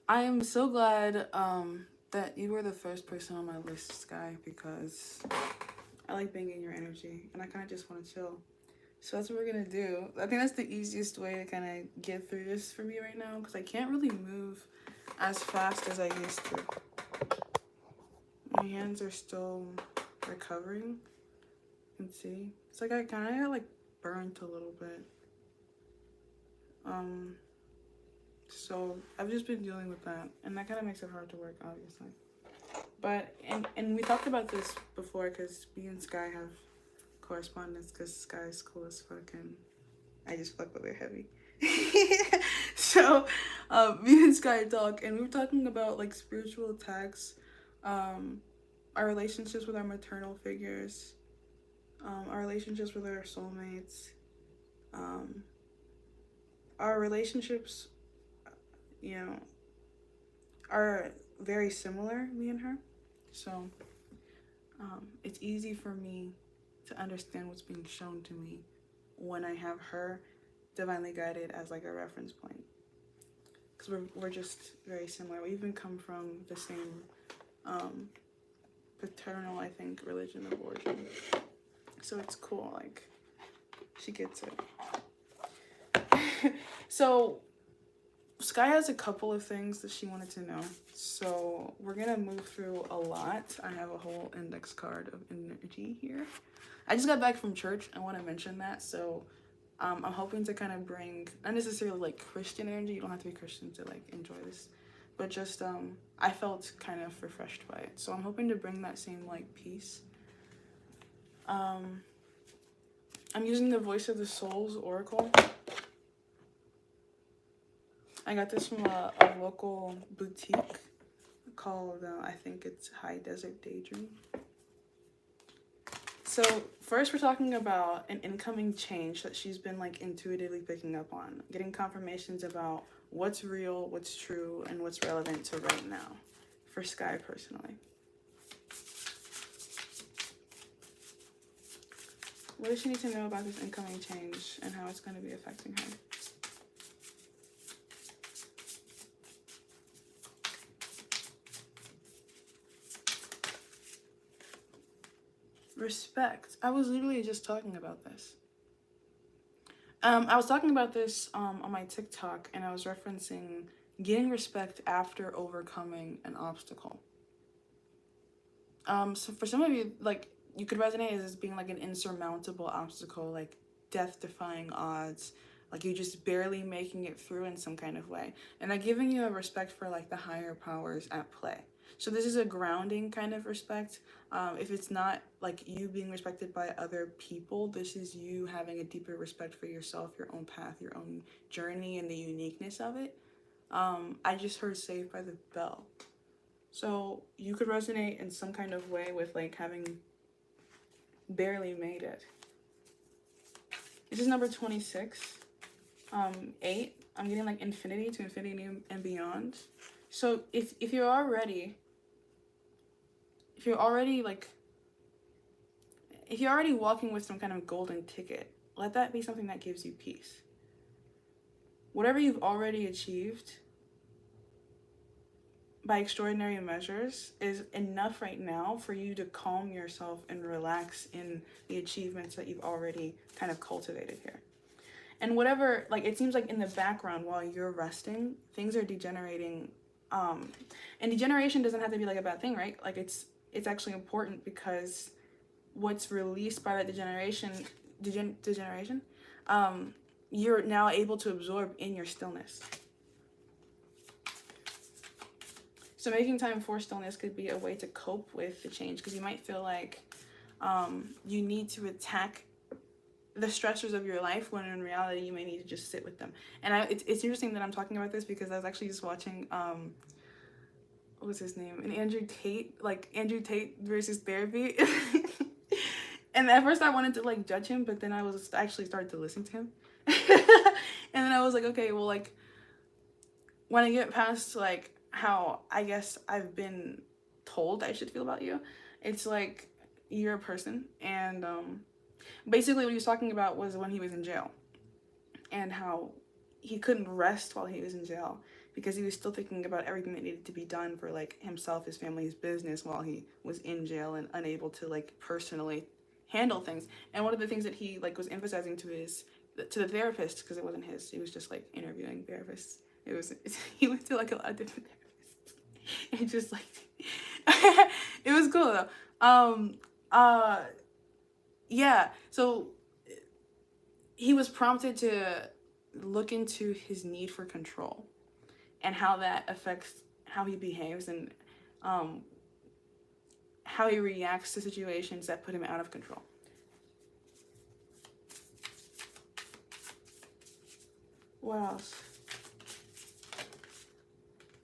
I am so glad that you were the first person on my list, Sky, because I like being in your energy and I kind of just want to chill. So that's what we're gonna do. I think that's the easiest way to kind of get through this for me right now because I can't really move as fast as I used to. My hands are still recovering. You can see. It's like I kind of got like burnt a little bit. So I've just been dealing with that, and that kind of makes it hard to work, obviously. But and we talked about this before because me and Sky have correspondence because Sky's cool as fuck and I just fuck with her heavy. So me and Sky talk, and we were talking about like spiritual attacks, um, our relationships with our maternal figures, our relationships with our soulmates, um, our relationships, you know, are very similar, me and her. So it's easy for me to understand what's being shown to me when I have her divinely guided as like a reference point. Because we're just very similar. We even come from the same paternal, I think, religion of origin. So it's cool, like, she gets it. So Sky has a couple of things that she wanted to know. So we're gonna move through a lot. I have a whole index card of energy here. I just got back from church. I want to mention that. So I'm hoping to kind of bring, not necessarily like Christian energy. You don't have to be Christian to like enjoy this, but just I felt kind of refreshed by it. So I'm hoping to bring that same like peace. I'm using the Voice of the Souls Oracle. I got this from a local boutique called, I think it's High Desert Daydream. So first we're talking about an incoming change that she's been like intuitively picking up on, getting confirmations about what's real, what's true, and what's relevant to right now for Sky personally. What does she need to know about this incoming change and how it's going to be affecting her? Respect. I was literally just talking about this. I was talking about this on my TikTok, and I was referencing getting respect after overcoming an obstacle. So for some of you, like, you could resonate as being like an insurmountable obstacle, like death-defying odds, like you just barely making it through in some kind of way, and like giving you a respect for like the higher powers at play. So this is a grounding kind of respect. If it's not like you being respected by other people, this is you having a deeper respect for yourself, your own path, your own journey, and the uniqueness of it. I just heard Saved by the Bell. So you could resonate in some kind of way with like having barely made it. This is number 26. 8. I'm getting like infinity to infinity and beyond. So if you're already walking with some kind of golden ticket, let that be something that gives you peace. Whatever you've already achieved by extraordinary measures is enough right now for you to calm yourself and relax in the achievements that you've already kind of cultivated here. And whatever, like, it seems like in the background while you're resting, things are degenerating. And degeneration doesn't have to be like a bad thing, right? Like it's actually important because what's released by that degeneration, you're now able to absorb in your stillness. So making time for stillness could be a way to cope with the change, because you might feel like you need to attack the stressors of your life when in reality you may need to just sit with them. And it's interesting that I'm talking about this because I was actually just watching what was his name? Andrew Tate versus therapy. And at first I wanted to like judge him, but then I was actually started to listen to him. And then I was like, okay, well, like when I get past like how I guess I've been told I should feel about you, it's like you're a person. And basically what he was talking about was when he was in jail and how he couldn't rest while he was in jail because he was still thinking about everything that needed to be done for like himself, his family, his business while he was in jail and unable to like personally handle things. And one of the things that he like was emphasizing to the therapist, because it wasn't his, he was just like interviewing therapists. He went to like a lot of different therapists and just like it was cool though. Yeah, so he was prompted to look into his need for control and how that affects how he behaves and how he reacts to situations that put him out of control. What else?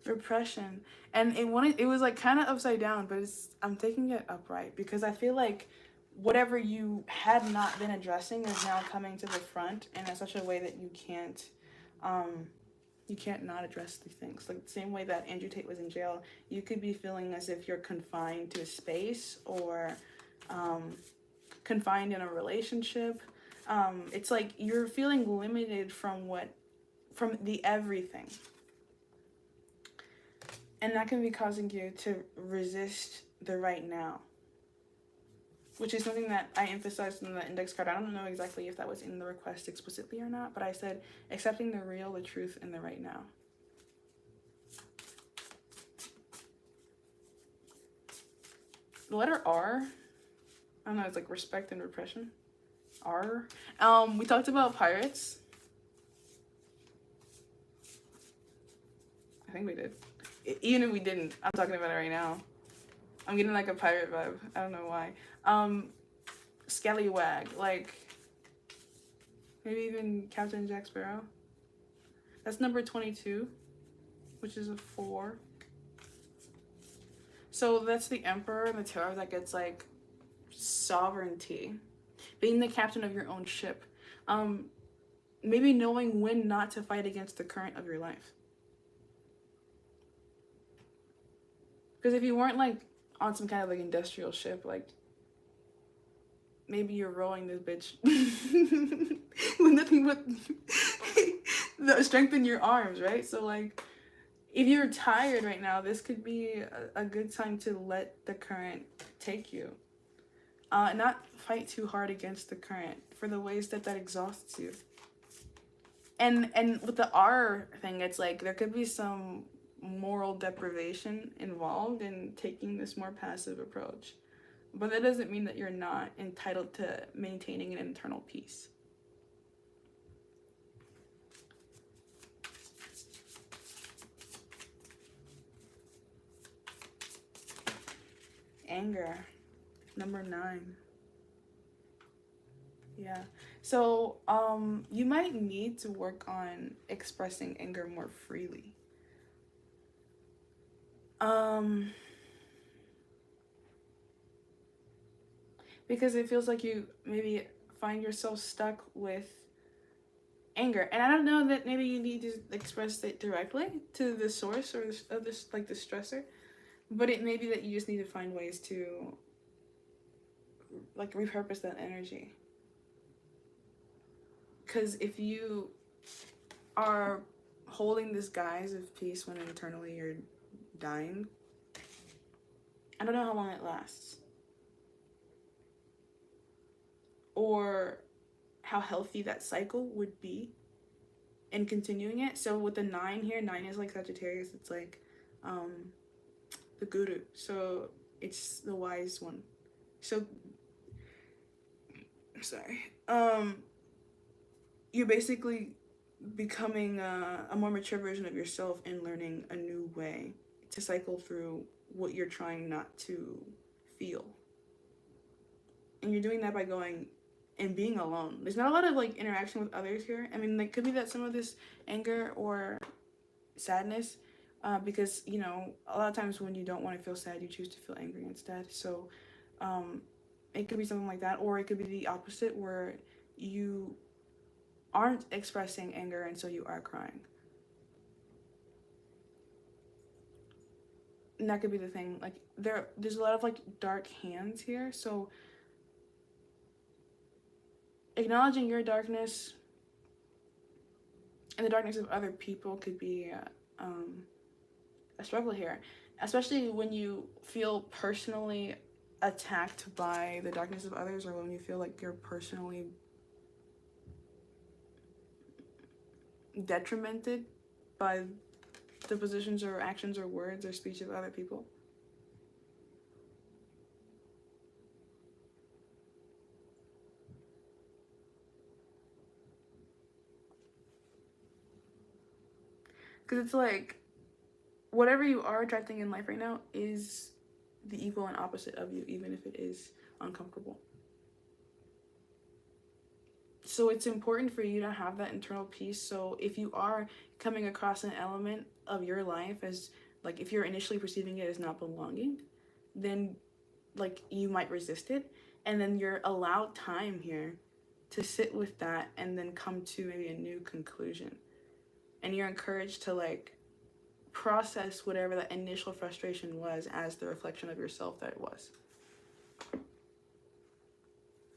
Repression. And it was like kind of upside down, but I'm taking it upright because I feel like whatever you had not been addressing is now coming to the front, and in such a way that you can't not address these things. Like the same way that Andrew Tate was in jail, you could be feeling as if you're confined to a space or confined in a relationship. It's like you're feeling limited from the everything. And that can be causing you to resist the right now, which is something that I emphasized in the index card. I don't know exactly if that was in the request explicitly or not, but I said accepting the real, the truth, and the right now. The letter R, I don't know, it's like respect and repression. R. We talked about pirates. I think we did. Even if we didn't, I'm talking about it right now. I'm getting like a pirate vibe. I don't know why. Scallywag, like maybe even Captain Jack Sparrow. That's number 22, which is a 4. So that's the Emperor in the tarot that gets like sovereignty, being the captain of your own ship. Maybe knowing when not to fight against the current of your life. Because if you weren't like on some kind of like industrial ship, like maybe you're rowing this bitch with nothing but the strength in your arms, right? So like if you're tired right now, this could be a good time to let the current take you. Not fight too hard against the current for the ways that exhausts you. And with the R thing, it's like there could be some moral deprivation involved in taking this more passive approach. But that doesn't mean that you're not entitled to maintaining an internal peace. Anger, number 9. Yeah. So, you might need to work on expressing anger more freely. Because it feels like you maybe find yourself stuck with anger. And I don't know that maybe you need to express it directly to the source or of this, like the stressor, but it may be that you just need to find ways to like repurpose that energy. Because if you are holding this guise of peace when internally you're dying, I don't know how long it lasts. Or how healthy that cycle would be in continuing it. So with the 9 here, 9 is like Sagittarius. It's like the guru. So it's the wise one. So, sorry. You're basically becoming a more mature version of yourself and learning a new way to cycle through what you're trying not to feel. And you're doing that by going and being alone. There's not a lot of like interaction with others here. I mean, like could be that some of this anger or sadness, because you know a lot of times when you don't want to feel sad, you choose to feel angry instead. So it could be something like that, or it could be the opposite where you aren't expressing anger and so you are crying. And that could be the thing. Like there's a lot of like dark hands here, so acknowledging your darkness and the darkness of other people could be a struggle here, especially when you feel personally attacked by the darkness of others, or when you feel like you're personally detrimented by the positions or actions or words or speech of other people. Because it's like, whatever you are attracting in life right now is the equal and opposite of you, even if it is uncomfortable. So it's important for you to have that internal peace. So if you are coming across an element of your life as, like, if you're initially perceiving it as not belonging, then, like, you might resist it. And then you're allowed time here to sit with that and then come to maybe a new conclusion. And you're encouraged to, like, process whatever that initial frustration was as the reflection of yourself that it was.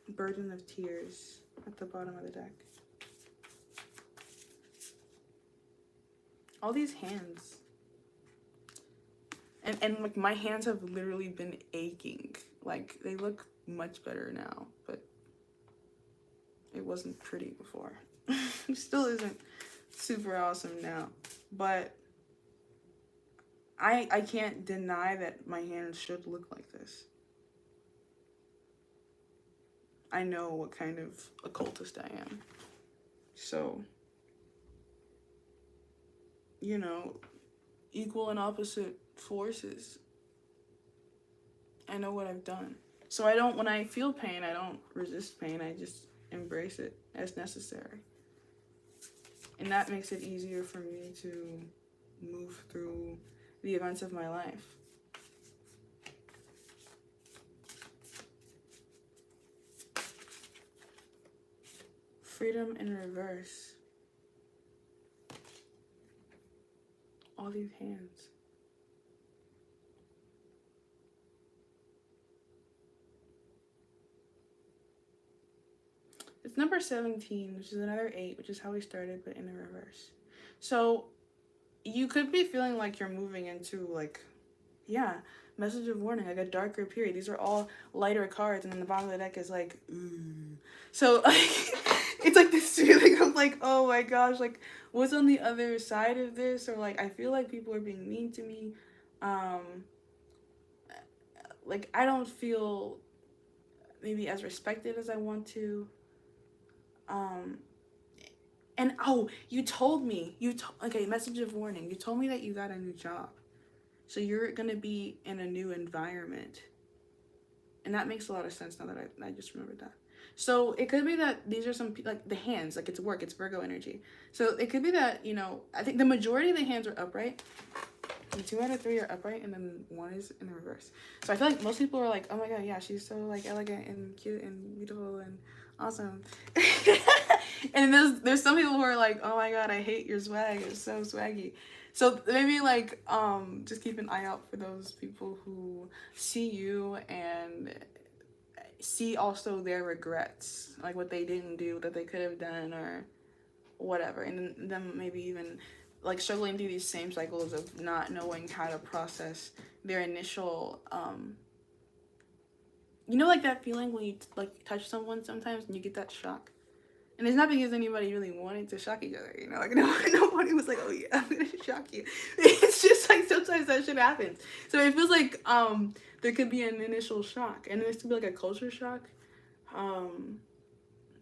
Burden of tears at the bottom of the deck. All these hands. And like, my hands have literally been aching. Like, they look much better now, but it wasn't pretty before. It still isn't super awesome now, but I can't deny that my hands should look like this. I know what kind of occultist I am. So, you know, equal and opposite forces. I know what I've done. So I don't, when I feel pain, I don't resist pain. I just embrace it as necessary. And that makes it easier for me to move through the events of my life. Freedom in reverse. All these hands. It's number 17, which is another 8, which is how we started, but in the reverse. So you could be feeling like you're moving into, like, yeah, message of warning, like a darker period. These are all lighter cards, and then the bottom of the deck is like, ooh. So, like, it's like this feeling of like, oh my gosh, like, what's on the other side of this? Or like, I feel like people are being mean to me. Like, I don't feel maybe as respected as I want to. And oh, you told me, okay, message of warning. You told me that you got a new job. So you're going to be in a new environment. And that makes a lot of sense now that I just remembered that. So it could be that these are some, like, the hands, like, it's work, it's Virgo energy. So it could be that, you know, I think the majority of the hands are upright. And 2 out of 3 are upright, and then 1 is in the reverse. So I feel like most people are like, oh my god, yeah, she's so, like, elegant and cute and beautiful and awesome. And there's some people who are like, oh my god, I hate your swag, it's so swaggy. So maybe, like, just keep an eye out for those people who see you and see also their regrets, like what they didn't do that they could have done or whatever, and them maybe even like struggling through these same cycles of not knowing how to process their initial you know, like that feeling when you like touch someone sometimes and you get that shock. And it's not because anybody really wanted to shock each other, you know, like nobody was like, oh yeah, I'm gonna shock you. It's just like sometimes that shit happens. So it feels like there could be an initial shock, and this could be like a culture shock.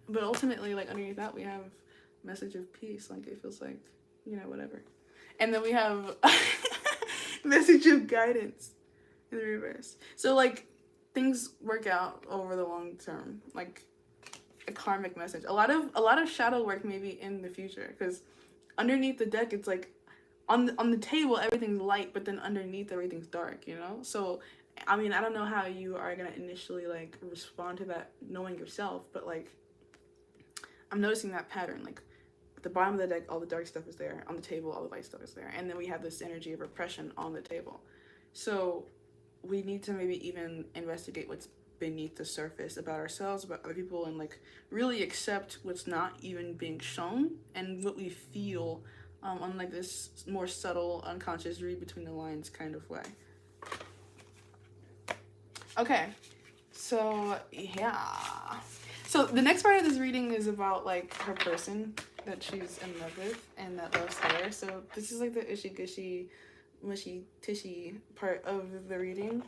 But ultimately, like, underneath that we have message of peace. Like, it feels like, you know, whatever. And then we have message of guidance in the reverse. So like, things work out over the long term, like a karmic message. A lot of shadow work maybe in the future, because underneath the deck it's like on the table everything's light, but then underneath everything's dark, you know. So I mean, I don't know how you are gonna initially like respond to that knowing yourself, but like I'm noticing that pattern. Like at the bottom of the deck all the dark stuff is there, on the table all the light stuff is there, and then we have this energy of repression on the table. So we need to maybe even investigate what's beneath the surface about ourselves, about other people, and like really accept what's not even being shown and what we feel on like this more subtle, unconscious read between the lines kind of way. Okay, so yeah. So the next part of this reading is about like her person that she's in love with and that loves her. So this is like the ishy gushy, mushy tishy part of the reading.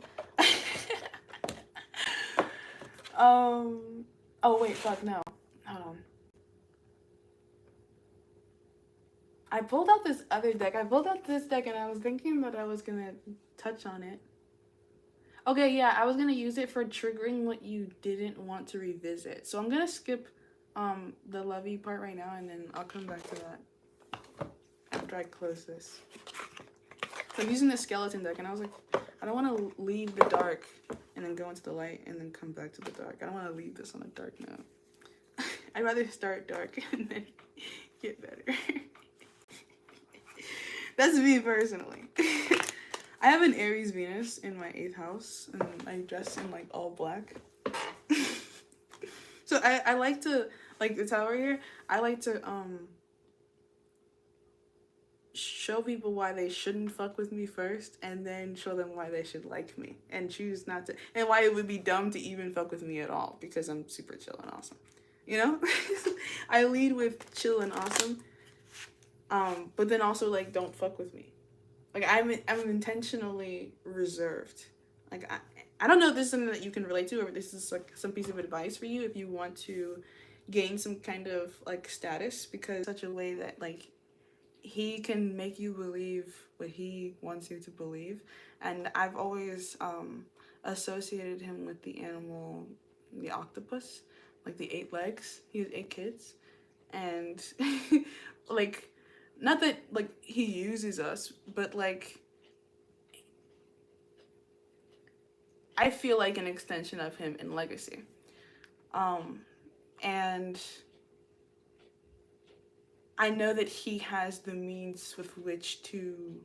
Oh wait, fuck no. Hold on. I pulled out this other deck. I pulled out this deck and I was thinking that I was gonna touch on it. Okay, yeah, I was gonna use it for triggering what you didn't want to revisit. So I'm gonna skip the lovey part right now, and then I'll come back to that after I close this. So I'm using the skeleton deck, and I was like, I don't want to leave the dark and then go into the light and then come back to the dark. I don't want to leave this on a dark note. I'd rather start dark and then get better. That's me personally. I have an Aries Venus in my 8th house, and I dress in like all black. So I like to, like the tower here, I like to show people why they shouldn't fuck with me first, and then show them why they should like me and choose not to, and why it would be dumb to even fuck with me at all, because I'm super chill and awesome, you know? I lead with chill and awesome, but then also like don't fuck with me. Like I'm intentionally reserved. Like I don't know if this is something that you can relate to, or if this is like some piece of advice for you if you want to gain some kind of like status, because such a way that like he can make you believe what he wants you to believe. And I've always associated him with the animal, the octopus, like the 8 legs. He has 8 kids, and like, not that like he uses us, but like I feel like an extension of him in legacy. And I know that he has the means with which to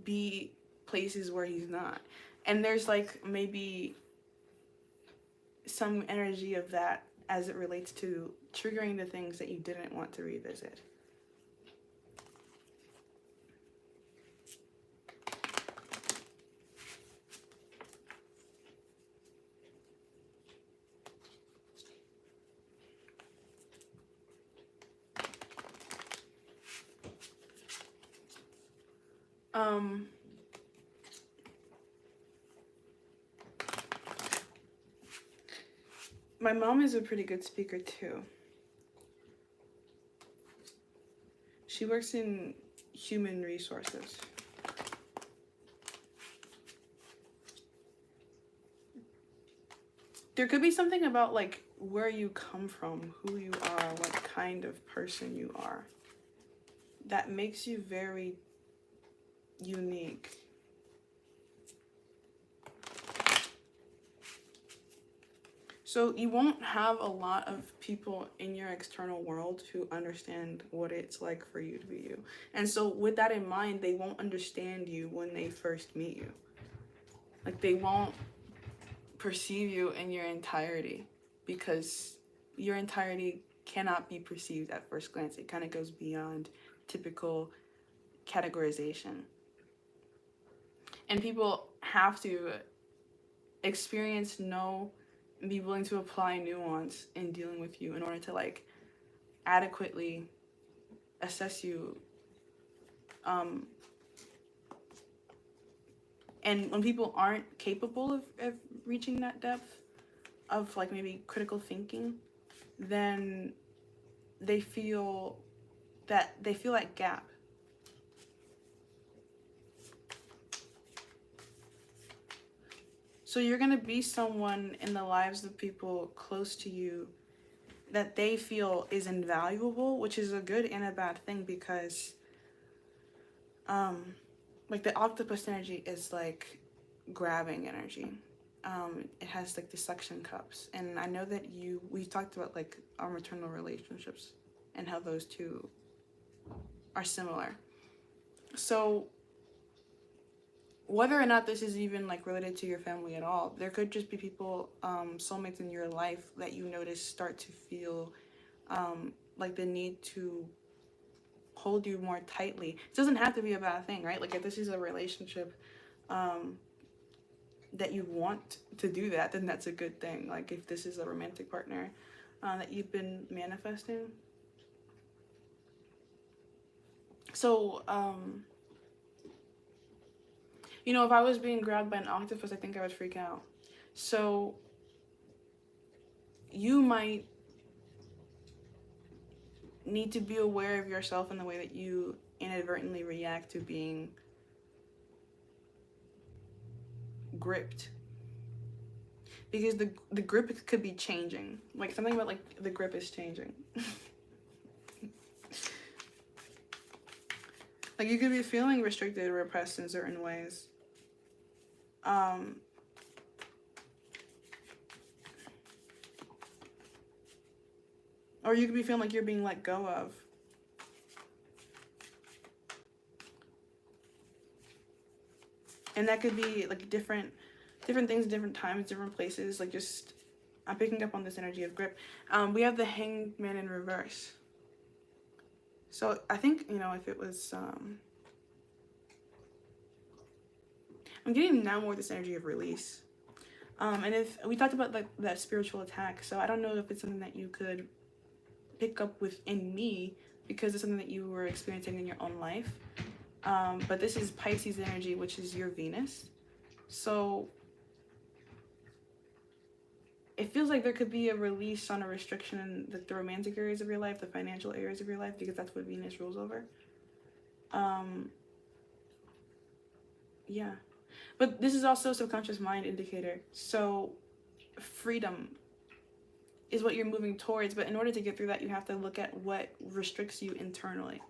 be places where he's not. And there's like maybe some energy of that as it relates to triggering the things that you didn't want to revisit. My mom is a pretty good speaker too. She works in human resources. There could be something about like where you come from, who you are, what kind of person you are, that makes you very unique. So you won't have a lot of people in your external world who understand what it's like for you to be you. And so with that in mind, they won't understand you when they first meet you. Like they won't perceive you in your entirety, because your entirety cannot be perceived at first glance. It kind of goes beyond typical categorization. And people have to experience, know, and be willing to apply nuance in dealing with you in order to like adequately assess you. And when people aren't capable of reaching that depth of like maybe critical thinking, then they feel that gap. So you're gonna be someone in the lives of people close to you that they feel is invaluable, which is a good and a bad thing, because like the octopus energy is like grabbing energy. It has like the suction cups, and I know that we talked about like our maternal relationships and how those two are similar. So whether or not this is even like related to your family at all, there could just be people, soulmates in your life that you notice start to feel like the need to hold you more tightly. It doesn't have to be a bad thing, right? Like if this is a relationship that you want to do that, then that's a good thing. Like if this is a romantic partner that you've been manifesting. So, you know, if I was being grabbed by an octopus, I think I would freak out. So you might need to be aware of yourself in the way that you inadvertently react to being gripped, because the grip could be changing. Like something about like the grip is changing. Like you could be feeling restricted or repressed in certain ways. Or you could be feeling like you're being let go of. And that could be like different things, different times, different places. Like just, I'm picking up on this energy of grip. We have the Hanged Man in reverse. So I think, you know, if it was, I'm getting now more this energy of release. And if we talked about like that spiritual attack, so I don't know if it's something that you could pick up within me because it's something that you were experiencing in your own life. But this is Pisces energy, which is your Venus. So it feels like there could be a release on a restriction in the romantic areas of your life, the financial areas of your life, because that's what Venus rules over. Yeah. But this is also a subconscious mind indicator. So freedom is what you're moving towards. But in order to get through that, you have to look at what restricts you internally.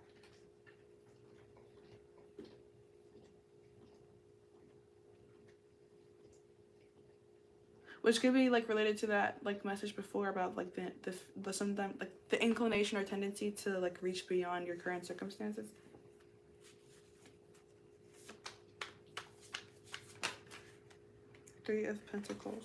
Which could be like related to that like message before about like the sometimes like the inclination or tendency to like reach beyond your current circumstances. Three of Pentacles.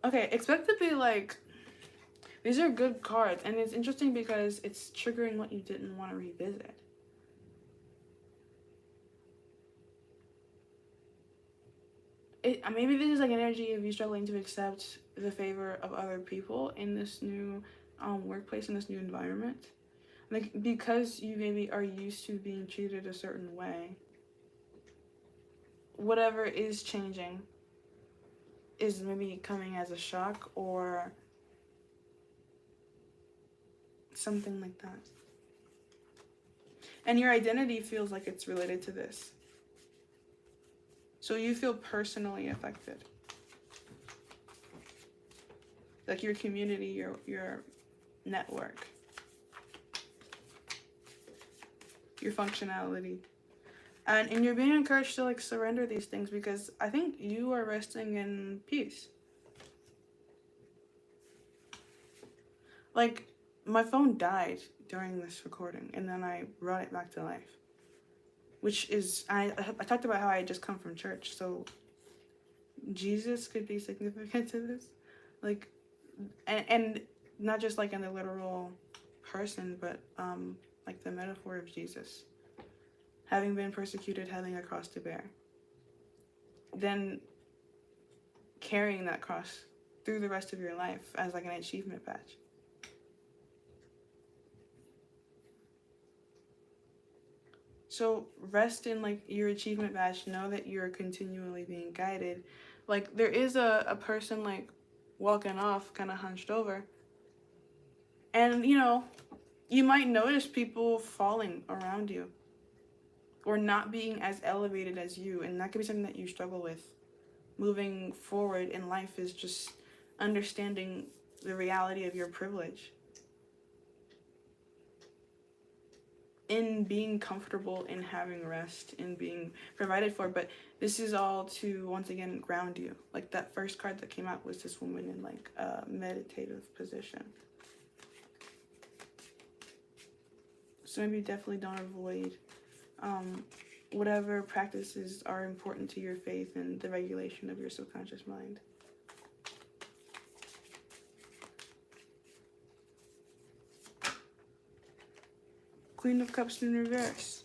Okay, expect to be like, these are good cards, and it's interesting because it's triggering what you didn't want to revisit. Maybe this is like an energy of you struggling to accept the favor of other people in this new workplace, in this new environment. Like, because you maybe are used to being treated a certain way, whatever is changing is maybe coming as a shock or something like that. And your identity feels like it's related to this. So you feel personally affected. Like your community, your network, your functionality. And you're being encouraged to like surrender these things because I think you are resting in peace. Like, my phone died during this recording and then I brought it back to life. Which is, I talked about how I had just come from church, so Jesus could be significant to this. Like, and not just like in the literal person, but like the metaphor of Jesus. Having been persecuted, having a cross to bear. Then carrying that cross through the rest of your life as like an achievement badge. So rest in like your achievement badge. Know that you're continually being guided. Like there is a person like walking off kind of hunched over. And you know, you might notice people falling around you. Or not being as elevated as you. And that could be something that you struggle with. Moving forward in life is just understanding the reality of your privilege. In being comfortable, in having rest, in being provided for. But this is all to, once again, ground you. Like that first card that came out was this woman in like a meditative position. So maybe definitely don't avoid whatever practices are important to your faith and the regulation of your subconscious mind. Queen of Cups in reverse.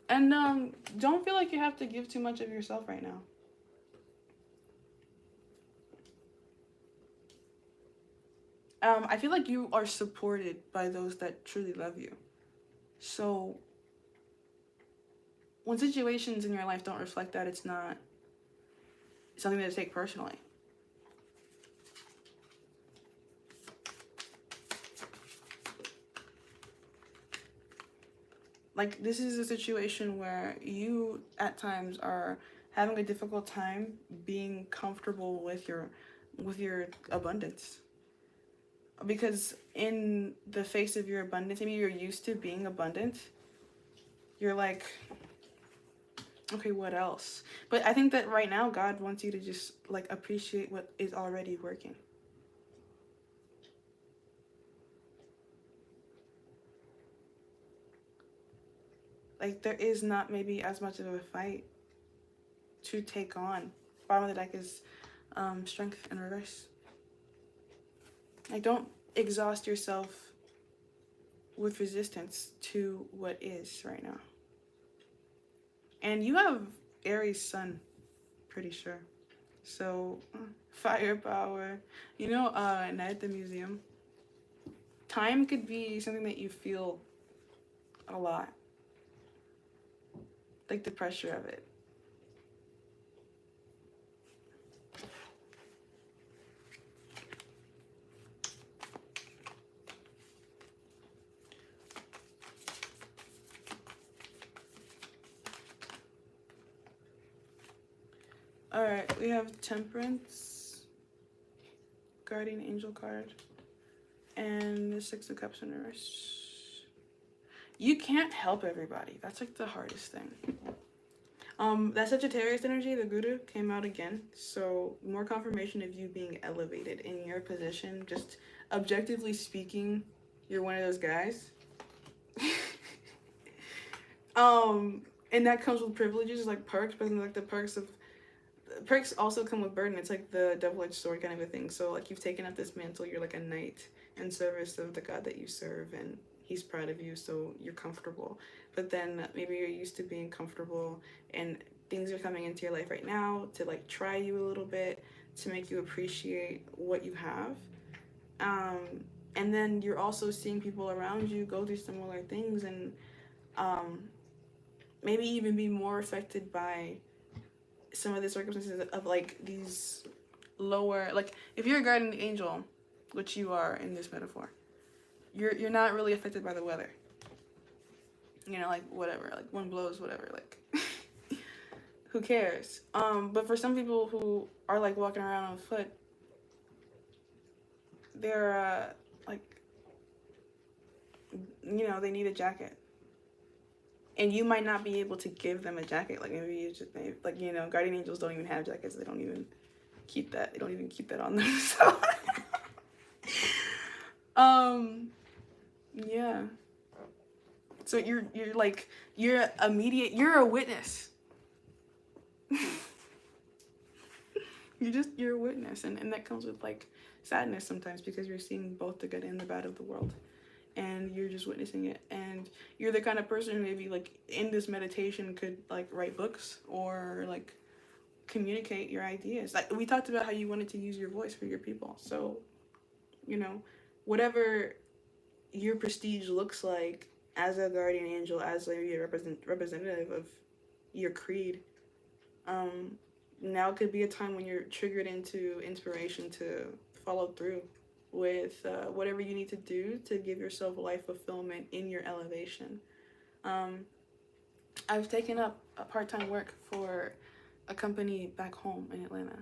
And don't feel like you have to give too much of yourself right now. I feel like you are supported by those that truly love you. So when situations in your life don't reflect that, it's not something to take personally. Like, this is a situation where you at times are having a difficult time being comfortable with your abundance. Because in the face of your abundance, maybe you're used to being abundant. You're like, okay, what else? But I think that right now God wants you to just like appreciate what is already working. Like, there is not maybe as much of a fight to take on. Bottom of the deck is strength in reverse. Like, don't exhaust yourself with resistance to what is right now. And you have Aries sun, pretty sure. So, firepower. You know, Night at the Museum. Time could be something that you feel a lot. Like the pressure of it. Alright, we have Temperance, Guardian Angel card, and the Six of Cups in reverse. You can't help everybody. That's like the hardest thing. That Sagittarius energy, the Guru, came out again. So more confirmation of you being elevated in your position. Just objectively speaking, you're one of those guys. And that comes with privileges, like perks, but like the perks also come with burden. It's like the double-edged sword kind of a thing. So like you've taken up this mantle, you're like a knight in service of the God that you serve, and he's proud of you, so you're comfortable. But then maybe you're used to being comfortable and things are coming into your life right now to like try you a little bit, to make you appreciate what you have. And then you're also seeing people around you go through similar things and maybe even be more affected by some of the circumstances of like these lower, like if you're a guardian angel, which you are in this metaphor, you're not really affected by the weather. You know, like whatever, like wind blows, whatever, like who cares? But for some people who are like walking around on foot, they're like, you know, they need a jacket. And you might not be able to give them a jacket. Like maybe you just, like, you know, guardian angels don't even have jackets. They don't even keep that. They don't even keep that on them. So, yeah. So you're like, you're a witness. You're a witness. And that comes with like sadness sometimes because you're seeing both the good and the bad of the world. And you're just witnessing it, and you're the kind of person who maybe like in this meditation could like write books or like communicate your ideas. Like we talked about how you wanted to use your voice for your people, so you know, whatever your prestige looks like as a guardian angel, as a representative of your creed, now could be a time when you're triggered into inspiration to follow through with whatever you need to do to give yourself life fulfillment in your elevation. I've taken up a part-time work for a company back home in Atlanta.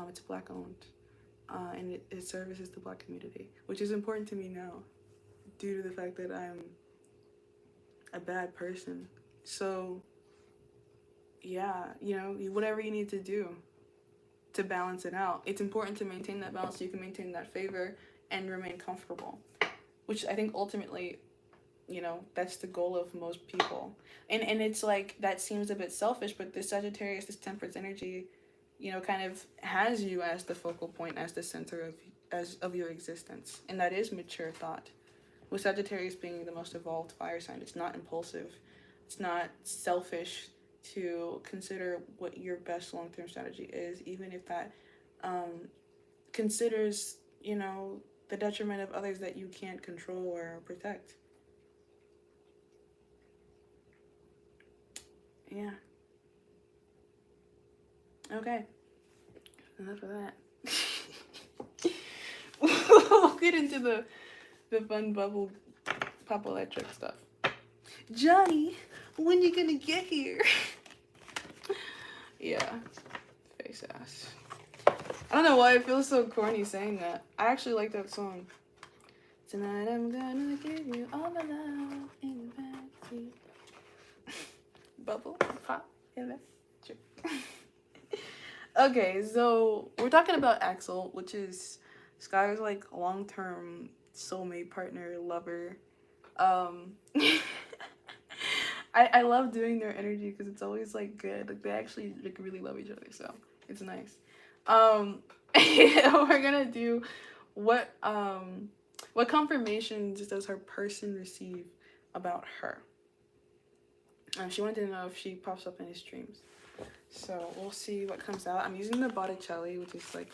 It's Black owned, and it services the Black community, which is important to me now due to the fact that I'm a bad person. So yeah, you know, whatever you need to do to balance it out, it's important to maintain that balance so you can maintain that favor and remain comfortable, which I think ultimately you know, that's the goal of most people. And it's like, that seems a bit selfish, but this Sagittarius, this temperance energy, you know, kind of has you as the focal point, as the center of your existence. And that is mature thought. With Sagittarius being the most evolved fire sign, it's not impulsive. It's not selfish to consider what your best long-term strategy is, even if that considers, you know, the detriment of others that you can't control or protect. Yeah. Okay. Enough of that. We'll get into the fun bubble pop electric stuff. Johnny, when you gonna get here? Yeah. Face ass. I don't know why it feels so corny saying that. I actually like that song. Tonight I'm gonna give you all my love in the backseat. Bubble pop electric. Okay, so we're talking about Axel, which is Skyler's like long-term soulmate partner, lover. I love doing their energy because it's always like good. Like they actually like really love each other, so it's nice. We're gonna do what confirmations does her person receive about her. She wanted to know if she pops up in his dreams. So we'll see what comes out. I'm using the Botticelli, which is like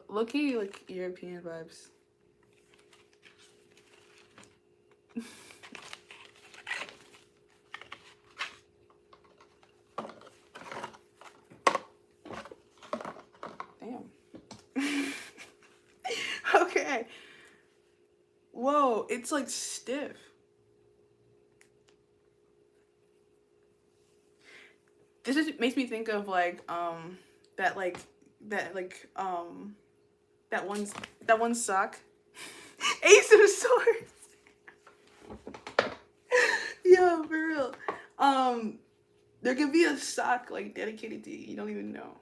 low-key like European vibes. Damn. Okay. Whoa, it's like stiff. This just makes me think of like that one sock. Ace of Swords. Yeah, for real. There could be a sock like dedicated to you. You don't even know.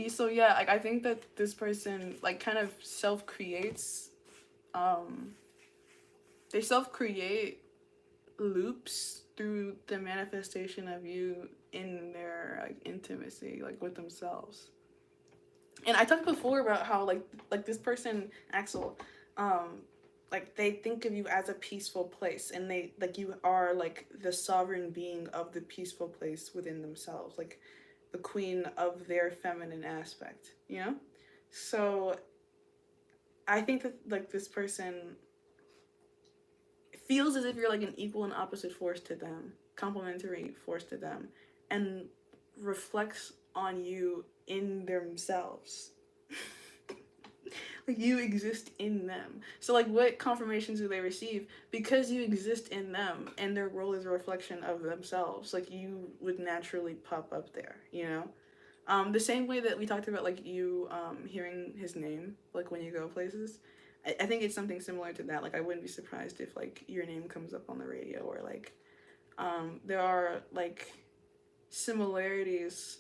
So yeah, like I think that this person like kind of self-creates. They self-create loops through the manifestation of you in their like intimacy, like with themselves. And I talked before about how like this person Axel, like they think of you as a peaceful place, and they like you are like the sovereign being of the peaceful place within themselves, like the queen of their feminine aspect, you know? So I think that like this person feels as if you're like an equal and opposite force to them, complementary force to them, and reflects on you in themselves. Like you exist in them. So like what confirmations do they receive? Because you exist in them and their role is a reflection of themselves, like you would naturally pop up there, you know? The same way that we talked about like you hearing his name like when you go places. I think it's something similar to that. Like I wouldn't be surprised if like your name comes up on the radio, or like there are like similarities,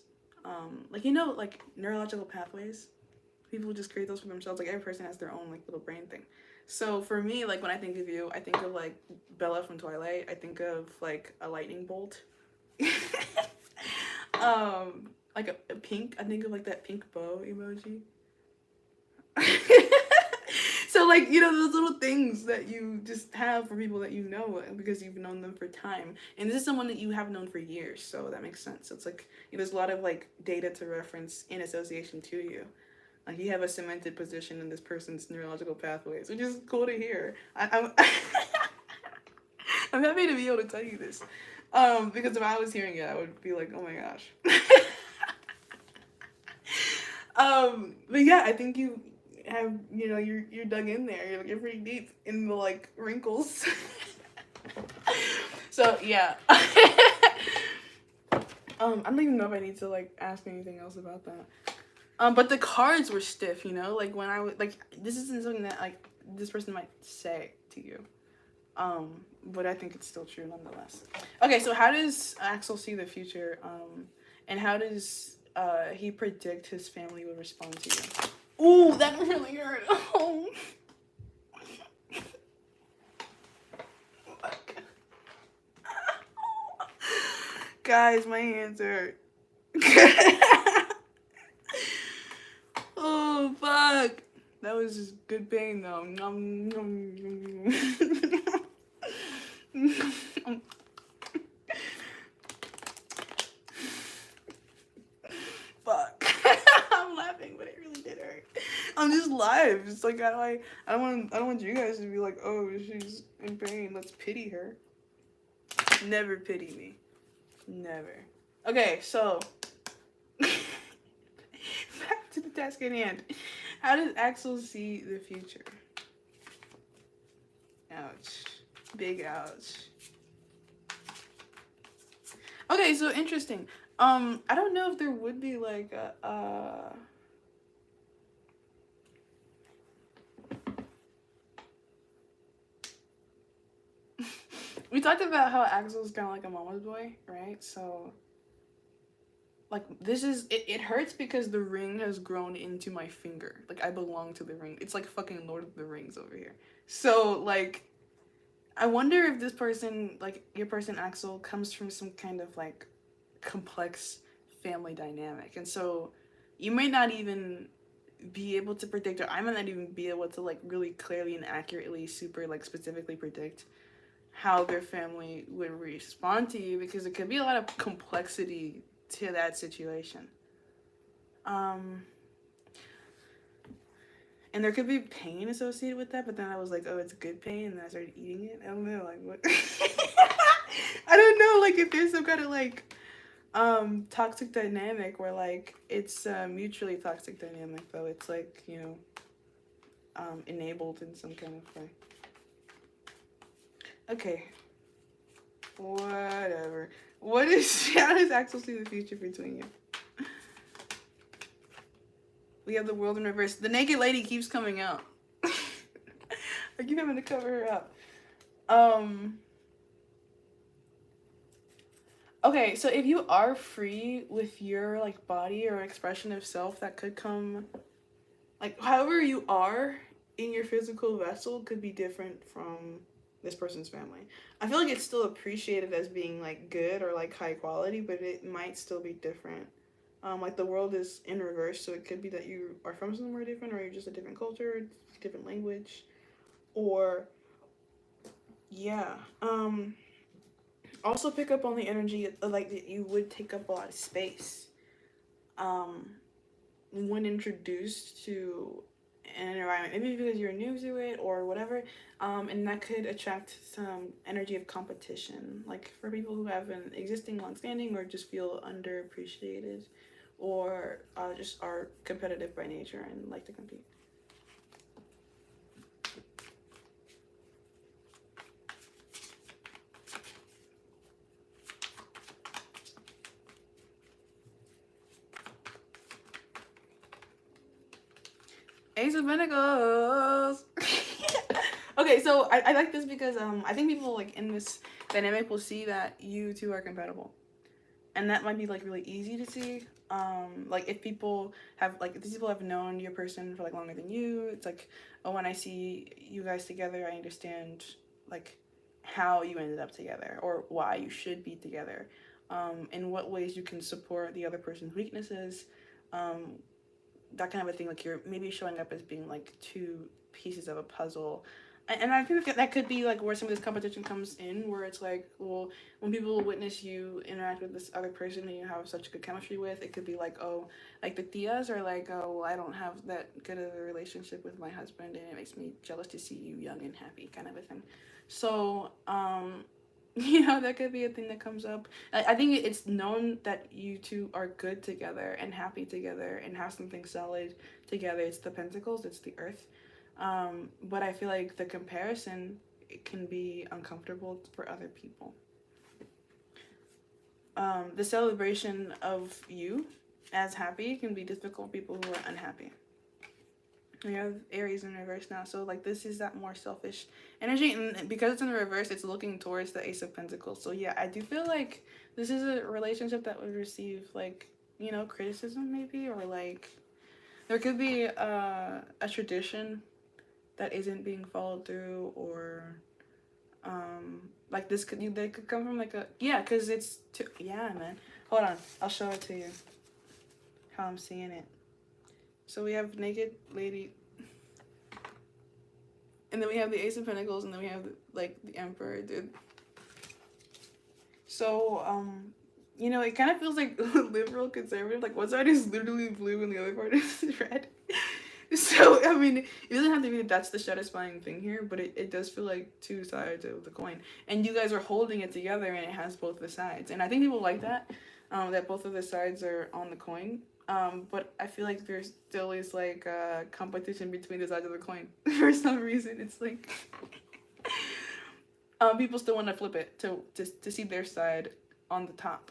like you know, like neurological pathways. People just create those for themselves. Like every person has their own like little brain thing. So for me, like when I think of you, I think of like Bella from Twilight. I think of like a lightning bolt. Like a pink. I think of like that pink bow emoji. So like, you know, those little things that you just have for people that you know because you've known them for time. And this is someone that you have known for years, so that makes sense. So it's like, you know, there's a lot of like data to reference in association to you. Like you have a cemented position in this person's neurological pathways, which is cool to hear. I'm I'm happy to be able to tell you this. Because if I was hearing it, I would be like, oh my gosh. But yeah, I think you have, you know, you're dug in there. You're pretty deep in the like wrinkles. So yeah. I don't even know if I need to like ask anything else about that. But the cards were stiff, you know, like when I would like, this isn't something that like this person might say to you. But I think it's still true nonetheless. Okay, so how does Axel see the future? And how does he predict his family will respond to you? Ooh, that really hurt. Oh. Guys, my hands hurt. Oh, fuck. That was just good pain, though. Fuck. I'm laughing, but it really did hurt. I'm just live. It's like I don't want you guys to be like, oh, she's in pain. Let's pity her. Never pity me. Never. Okay, so back to the task at hand. How does Axel see the future? Ouch. Big ouch. Okay, so interesting. I don't know if there would be like a we talked about how Axel's kind of like a mama's boy, right? So like this is it hurts because the ring has grown into my finger. Like I belong to the ring. It's like fucking Lord of the Rings over here. So like I wonder if this person, like your person Axel, comes from some kind of like complex family dynamic. And so you may not even be able to predict, or I might not even be able to like really clearly and accurately super like specifically predict how their family would respond to you, because it could be a lot of complexity to that situation. And there could be pain associated with that, but then I was like, oh, it's good pain, and then I started eating it. I don't know, like, what? I don't know, like, if there's some kind of, like, toxic dynamic where, like, it's mutually toxic dynamic, though. It's, like, you know, enabled in some kind of way. Okay. Whatever. How does Axel see the future between you? We have the world in reverse. The naked lady keeps coming out. I keep having to cover her up. Okay, so if you are free with your like body or expression of self, that could come, like however you are in your physical vessel could be different from this person's family. I feel like it's still appreciated as being like good or like high quality, but it might still be different. Like the world is in reverse, so it could be that you are from somewhere different, or you're just a different culture, different language, or yeah. Also pick up on the energy like that you would take up a lot of space. When introduced to an environment, maybe because you're new to it or whatever, and that could attract some energy of competition, like for people who have an existing long-standing or just feel underappreciated, or just are competitive by nature and like to compete. Ace of Pentacles. Okay, so I like this because I think people like in this dynamic will see that you two are compatible, and that might be like really easy to see. Like if people have like if these people have known your person for like longer than you, it's like, oh, when I see you guys together, I understand like how you ended up together or why you should be together, in what ways you can support the other person's weaknesses, that kind of a thing. Like you're maybe showing up as being like two pieces of a puzzle. And I think that could be like where some of this competition comes in, where it's like, well, when people witness you interact with this other person who you have such good chemistry with, it could be like, oh, like the tias are like, oh, well, I don't have that good of a relationship with my husband, and it makes me jealous to see you young and happy, kind of a thing. So, you know, that could be a thing that comes up. I think it's known that you two are good together and happy together and have something solid together. It's the Pentacles, it's the Earth. But I feel like the comparison, it can be uncomfortable for other people. The celebration of you as happy can be difficult for people who are unhappy. We have Aries in reverse now, so like this is that more selfish energy, and because it's in the reverse, it's looking towards the Ace of Pentacles. So yeah, I do feel like this is a relationship that would receive like, you know, criticism maybe, or like There could be a tradition that isn't being followed through, or like this could they could come from like a because it's yeah, man. Hold on, I'll show it to you how I'm seeing it. So we have naked lady, and then we have the Ace of Pentacles, and then we have like the Emperor, dude. So you know, it kind of feels like liberal conservative. Like one side is literally blue and the other part is red. So I mean, it doesn't have to be that that's the satisfying thing here, but it does feel like two sides of the coin, and you guys are holding it together, and it has both the sides. And I think people like that, that both of the sides are on the coin. But I feel like there still is like a competition between the sides of the coin for some reason. It's like people still want to flip it to see their side on the top.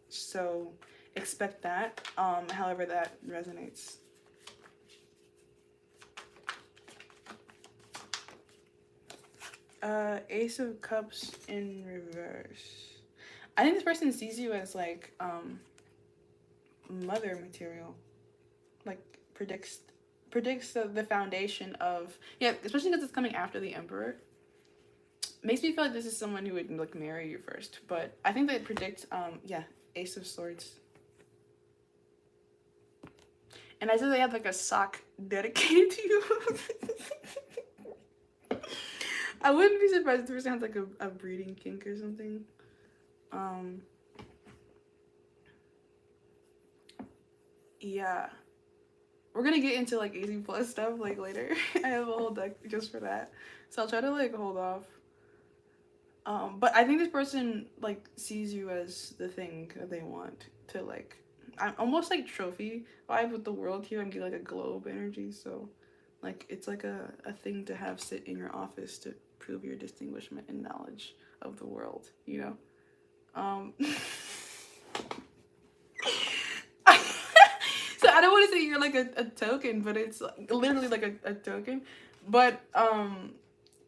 So expect that. However that resonates. Ace of Cups in reverse. I think this person sees you as like mother material, like predicts the foundation of, yeah, especially because it's coming after the Emperor. Makes me feel like this is someone who would like marry you first, but I think they predict yeah, Ace of Swords. And I said they have like a sock dedicated to you. I wouldn't be surprised if the person has like a breeding kink or something. Yeah. We're gonna get into like easy plus stuff like later. I have a whole deck just for that. So I'll try to like hold off. But I think this person like sees you as the thing that they want to like. I'm almost like trophy vibe with the world here. I'm getting like a globe energy, so like it's like a thing to have sit in your office to prove your distinguishment and knowledge of the world, you know? So I don't want to say you're like a token, but it's like, literally like a token. But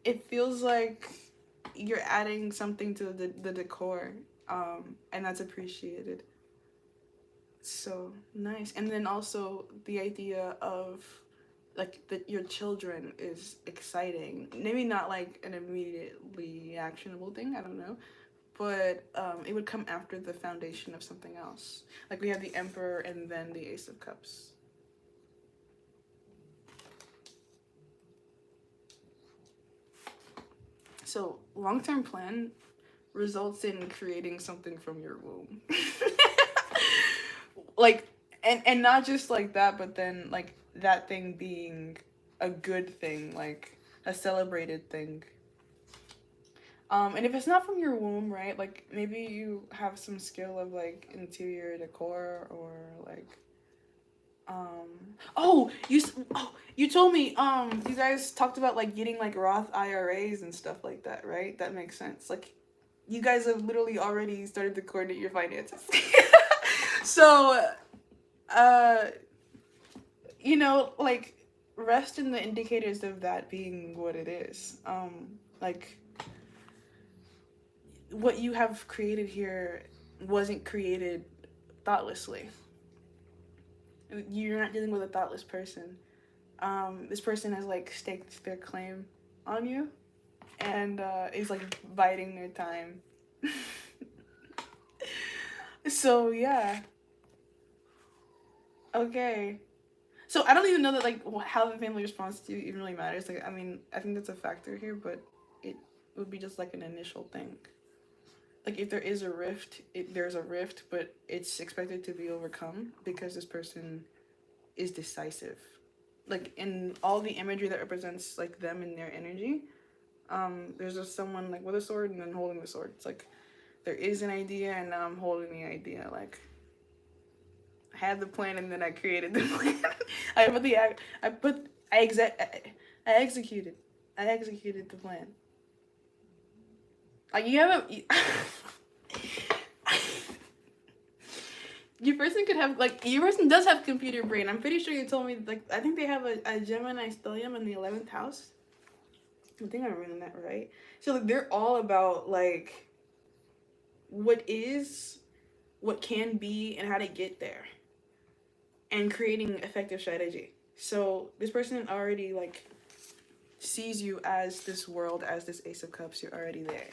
it feels like you're adding something to the decor, and that's appreciated. So nice. And then also the idea of like that your children is exciting. Maybe not like an immediately actionable thing, I don't know, but it would come after the foundation of something else. Like we have the Emperor and then the Ace of Cups. So long-term plan results in creating something from your womb. Like, and not just like that, but then like that thing being a good thing, like a celebrated thing. And if it's not from your womb, right, like maybe you have some skill of like interior decor, or like oh, you told me you guys talked about like getting like Roth IRAs and stuff like that, right? That makes sense. Like you guys have literally already started to coordinate your finances. So you know, like rest in the indicators of that being what it is. Like what you have created here wasn't created thoughtlessly. You're not dealing with a thoughtless person. This person has like staked their claim on you, and is like biding their time. So yeah. Okay. So I don't even know that like how the family responds to you even really matters. Like I mean, I think that's a factor here, but it would be just like an initial thing. Like if there is a rift, there's a rift, but it's expected to be overcome because this person is decisive. Like in all the imagery that represents like them and their energy, there's just someone like with a sword and then holding the sword. It's like there is an idea and now I'm holding the idea. Like I had the plan and then I created the plan. I executed the plan. Like you have a your person could have like your person does have computer brain. I'm pretty sure you told me like I think they have a Gemini stellium in the 11th house. I think I'm reading that right. So like they're all about like what is, what can be, and how to get there, and creating effective strategy. So this person already like sees you as this world, as this Ace of Cups. You're already there.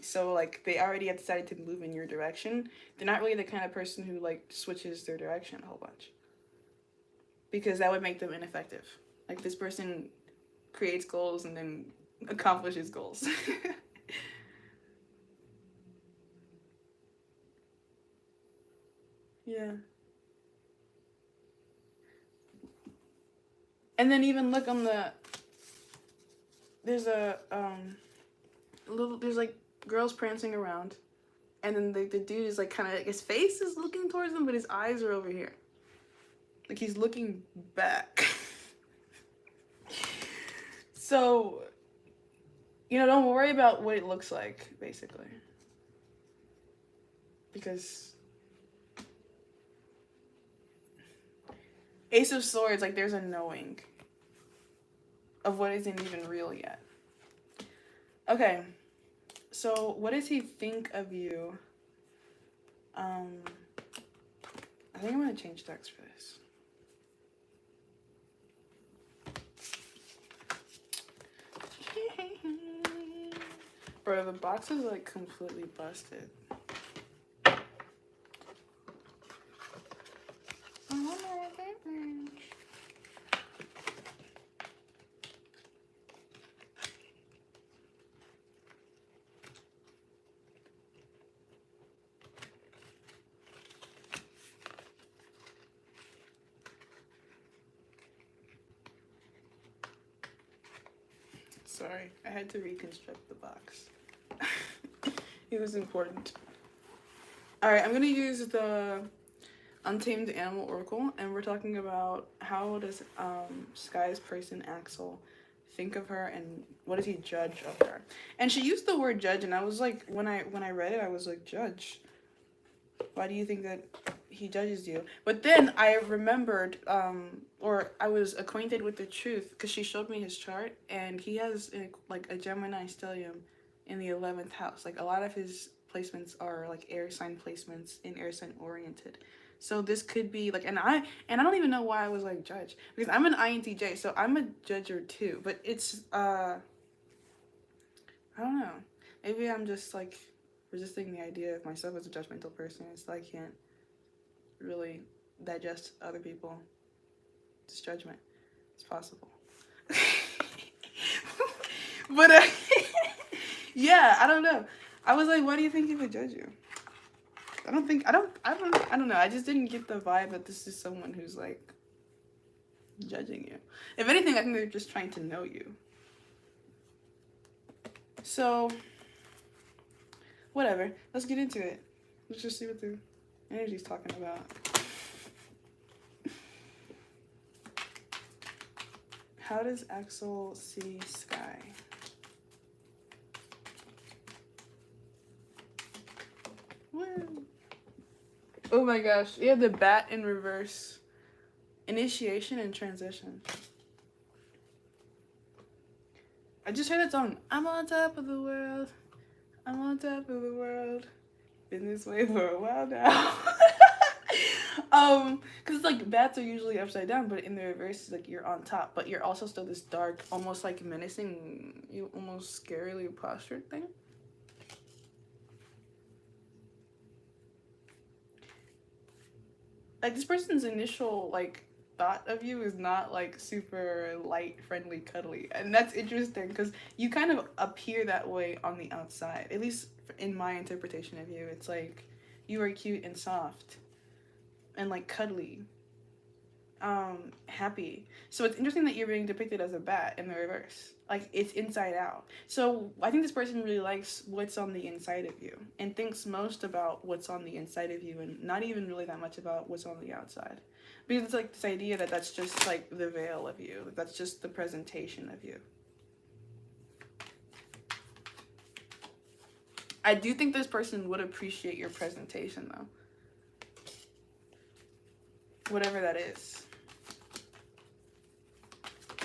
So like they already have decided to move in your direction. They're not really the kind of person who like switches their direction a whole bunch, because that would make them ineffective. Like this person creates goals and then accomplishes goals. Yeah. And then even look on the, there's a little, there's like girls prancing around, and then the dude is like kind of, his face is looking towards them, but his eyes are over here. Like he's looking back. So, you know, don't worry about what it looks like, basically. Because Ace of Swords, like there's a knowing of what isn't even real yet. Okay, so what does he think of you? I think I'm gonna change text for this. Bro, the box is like completely busted. Sorry, I had to reconstruct the box. It was important. Alright, I'm gonna use the Untamed Animal Oracle, and we're talking about how does Sky's person Axel think of her, and what does he judge of her. And she used the word judge, and I was like, when I read it, I was like, judge? Why do you think that he judges you? But then I remembered, or I was acquainted with the truth, because she showed me his chart, and he has like a Gemini stellium in the 11th house. Like a lot of his placements are like air sign placements and air sign oriented. So this could be like, and I don't even know why I was like judge, because I'm an INTJ, so I'm a judger too. But it's I don't know. Maybe I'm just like resisting the idea of myself as a judgmental person. It's like I can't really digest other people. It's judgment. It's possible. But yeah, I don't know. I was like, why do you think he would judge you? I don't know. I just didn't get the vibe that this is someone who's like judging you. If anything, I think they're just trying to know you. So, whatever. Let's get into it. Let's just see what the energy's talking about. How does Axel see Sky? Woo. Oh my gosh. We have the bat in reverse. Initiation and transition. I just heard that song. I'm on top of the world. I'm on top of the world. Been this way for a while now. Because like bats are usually upside down, but in the reverse, like you're on top, but you're also still this dark, almost like menacing, you almost scarily postured thing. Like this person's initial like thought of you is not like super light, friendly, cuddly, and that's interesting because you kind of appear that way on the outside. At least in my interpretation of you, it's like you are cute and soft and like cuddly, happy. So it's interesting that you're being depicted as a bat in the reverse. Like it's inside out. So I think this person really likes what's on the inside of you and thinks most about what's on the inside of you and not even really that much about what's on the outside. Because it's like this idea that that's just like the veil of you. That's just the presentation of you. I do think this person would appreciate your presentation though. Whatever that is.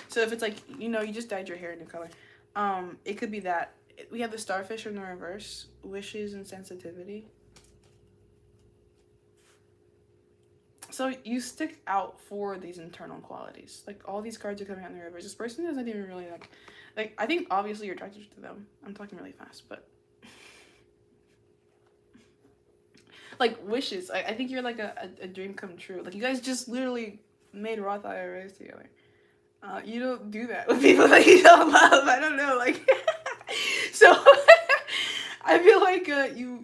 So if it's like, you know, you just dyed your hair a new color, it could be that. We have the starfish in the reverse, wishes and sensitivity. So you stick out for these internal qualities. Like all these cards are coming out in the reverse. This person doesn't even really like I think obviously you're attracted to them. I'm talking really fast, but like wishes. I think you're like a dream come true. Like you guys just literally made Roth IRAs together. You don't do that with people that you don't love. I don't know, like so I feel like you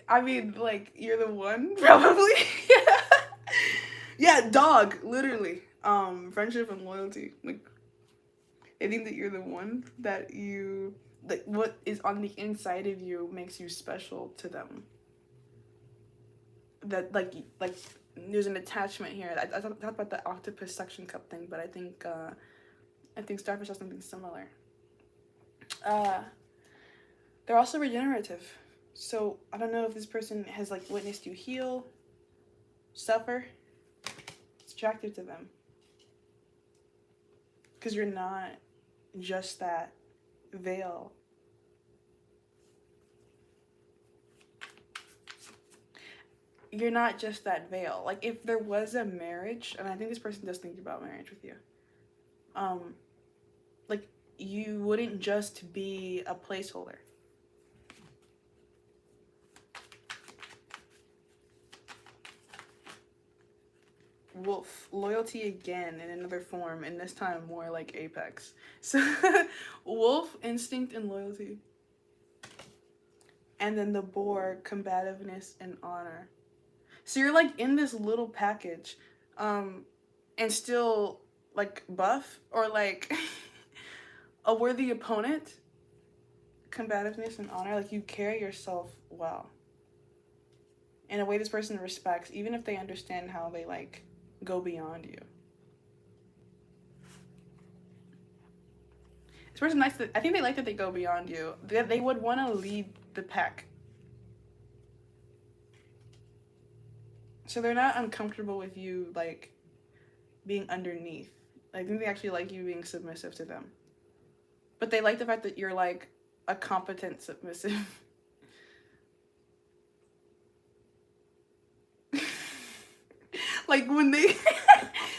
I mean, like, you're the one, probably. Yeah, dog, literally. Friendship and loyalty. Like, I think that you're the one that you, like, what is on the inside of you makes you special to them. That, like, there's an attachment here. I talked about the octopus suction cup thing, but I think starfish has something similar. They're also regenerative. So I don't know if this person has like witnessed you heal, suffer. It's attractive to them. Because you're not just that veil. You're not just that veil. Like if there was a marriage, and I think this person does think about marriage with you, like you wouldn't just be a placeholder. Wolf, loyalty again in another form, and this time more like apex. So wolf, instinct and loyalty. And then the boar, combativeness and honor. So you're like in this little package, and still like buff or like a worthy opponent. Combativeness and honor, like you carry yourself well. In a way this person respects, even if they understand how they like go beyond you. This person likes that. I think they like that they go beyond you. They would want to lead the pack. So they're not uncomfortable with you like being underneath. I think they actually like you being submissive to them. But they like the fact that you're like a competent submissive. Like when they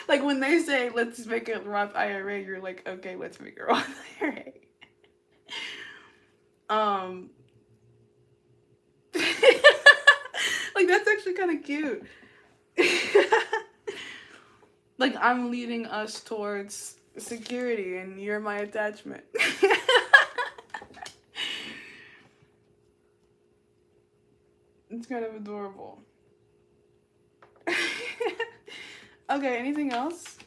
like when they say let's make a Roth IRA, you're like, okay, let's make a Roth IRA. Like that's actually kind of cute. Like I'm leading us towards security and you're my attachment. It's kind of adorable. Okay, anything else?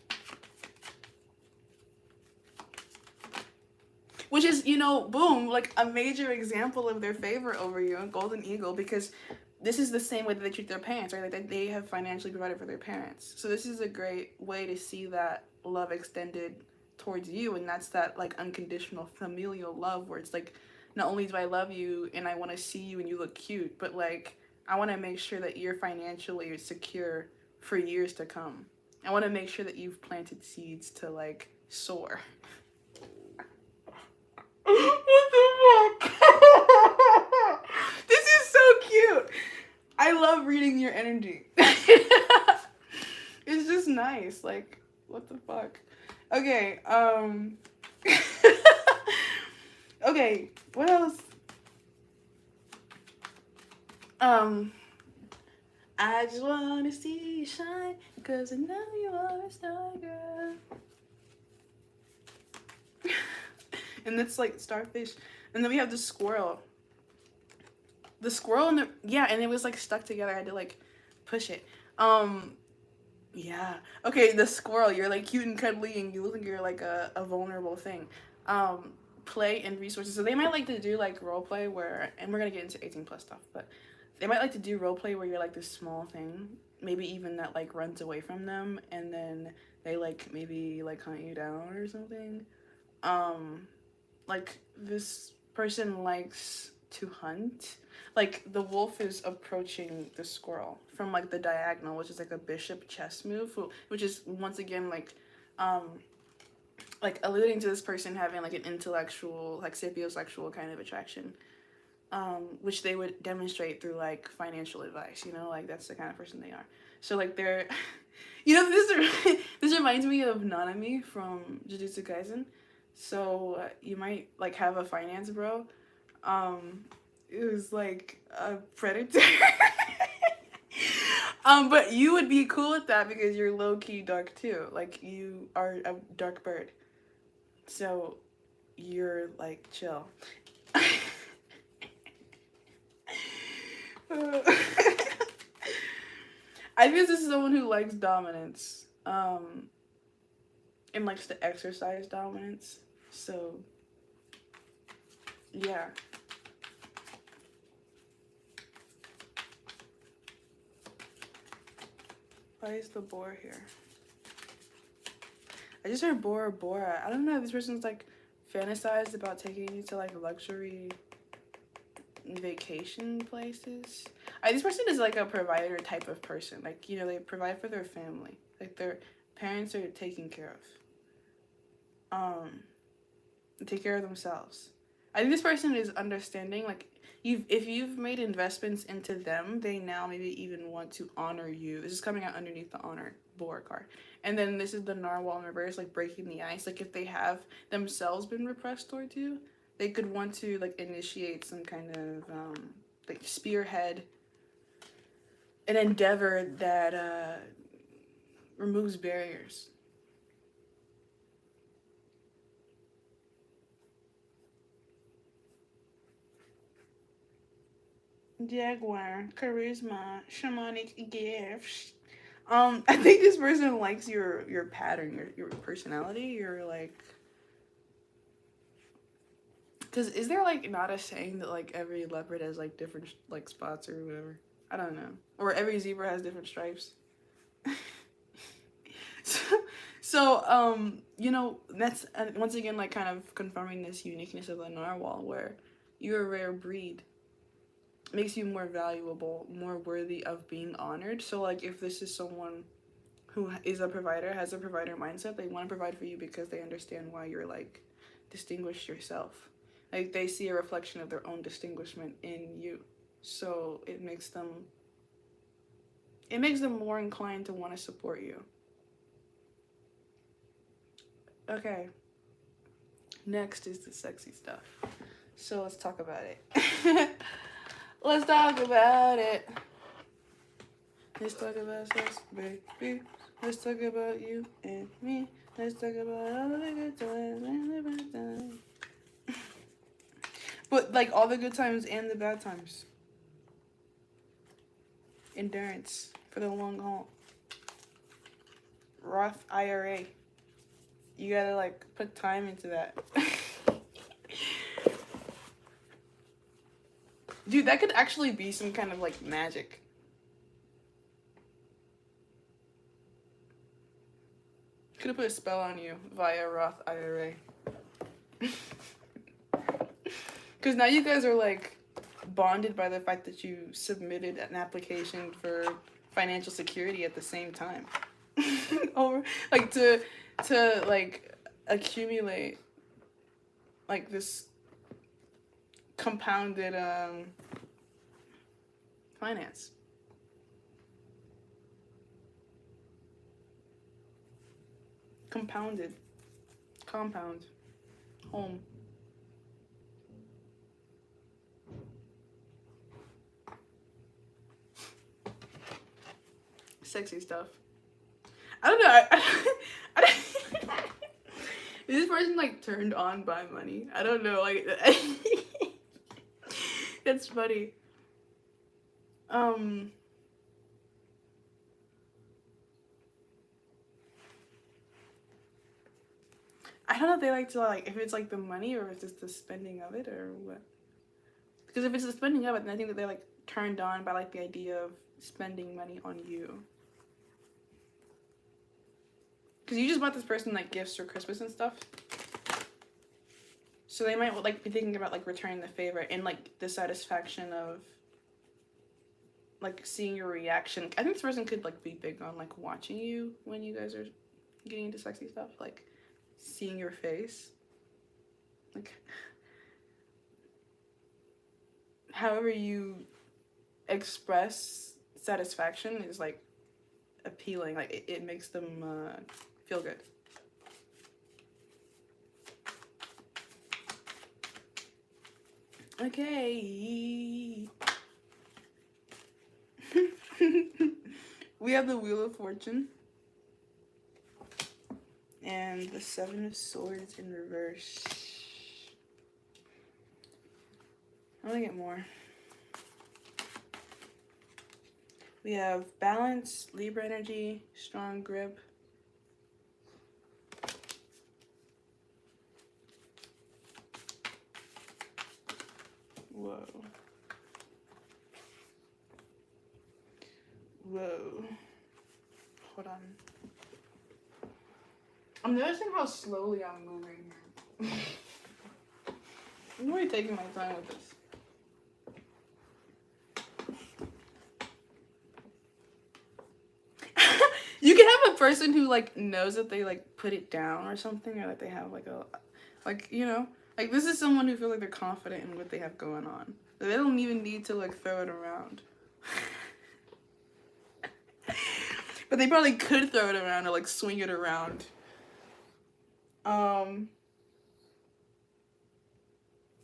Which is, you know, boom, like a major example of their favor over you, a golden eagle, because this is the same way that they treat their parents, right? Like they have financially provided for their parents. So this is a great way to see that love extended towards you, and that's that like unconditional familial love where it's like, not only do I love you and I want to see you and you look cute, but like I want to make sure that you're financially secure for years to come. I want to make sure that you've planted seeds to like soar. What the fuck? This is so cute. I love reading your energy. It's just nice. Like, what the fuck? Okay, okay, what else? I just wanna see you shine, 'cause I know you are a star girl. And it's like starfish. And then we have the squirrel. The squirrel and the, yeah, and it was like stuck together. I had to like push it. Yeah. Okay, the squirrel, you're like cute and cuddly and you look like you're like a vulnerable thing. Play and resources. So they might like to do like role play where, and we're gonna get into 18+ stuff, but they might like to do role play where you're like this small thing, maybe even that like runs away from them, and then they like maybe like hunt you down or something. Like this person likes to hunt. Like the wolf is approaching the squirrel from like the diagonal, which is like a bishop chess move, which is once again like alluding to this person having like an intellectual, like sapiosexual kind of attraction. which they would demonstrate through like financial advice, you know, like that's the kind of person they are. So like they're, you know, this reminds me of Nanami from Jujutsu Kaisen. So you might like have a finance bro. It was like a predator. But you would be cool with that because you're low key dark too. Like you are a dark bird, so you're like chill. I think this is someone who likes dominance, and likes to exercise dominance. So, yeah. Why is the boar here? I just heard Bora Bora. I don't know if this person's like fantasized about taking you to like luxury vacation places. This person is like a provider type of person. Like, you know, they provide for their family. Like their parents are taken care of. Take care of themselves. I think this person is understanding, like, if you've made investments into them, they now maybe even want to honor you. This is coming out underneath the honor board card. And then this is the narwhal in reverse, like breaking the ice. Like if they have themselves been repressed towards you, they could want to like initiate some kind of like spearhead an endeavor that removes barriers. Jaguar, charisma, shamanic gifts. I think this person likes your pattern, your personality, your like. Cause is there like not a saying that like every leopard has like different like spots or whatever? I don't know. Or every zebra has different stripes. so you know, that's once again like kind of confirming this uniqueness of the narwhal, where you're a rare breed. Makes you more valuable, more worthy of being honored. So like if this is someone who is a provider, has a provider mindset, they want to provide for you because they understand why you're like distinguished yourself. Like they see a reflection of their own distinguishment in you. So it makes them more inclined to want to support you. Okay. Next is the sexy stuff. So let's talk about it. Let's talk about it. Let's talk about sex, baby. Let's talk about you and me. Let's talk about all the good times and the bad times. But like all the good times and the bad times. Endurance for the long haul. Roth IRA. You gotta like put time into that. Dude, that could actually be some kind of like magic. Could have put a spell on you via Roth IRA. Because now you guys are like bonded by the fact that you submitted an application for financial security at the same time. Or like to like accumulate like this compounded finance. Compounded. Compound. Home. Sexy stuff. I don't know. Is this person like turned on by money? I don't know. Like, that's funny. I don't know if they like to like if it's like the money or if it's just the spending of it or what. Because if it's the spending of it, then I think that they're like turned on by like the idea of spending money on you. Because you just bought this person like gifts for Christmas and stuff. So they might like be thinking about like returning the favor and like the satisfaction of like seeing your reaction. I think this person could like be big on like watching you when you guys are getting into sexy stuff, like seeing your face. Like however you express satisfaction is like appealing. Like it makes them feel good. Okay. We have the Wheel of Fortune and the Seven of Swords in reverse. I'm gonna get more. We have balance, Libra energy, strong grip. Whoa. Whoa. Hold on. I'm noticing how slowly I'm moving here. I'm really taking my time with this. You can have a person who like knows that they like put it down or something, or that they have like a, like, you know, like this is someone who feels like they're confident in what they have going on. They don't even need to like throw it around. But they probably could throw it around or like swing it around.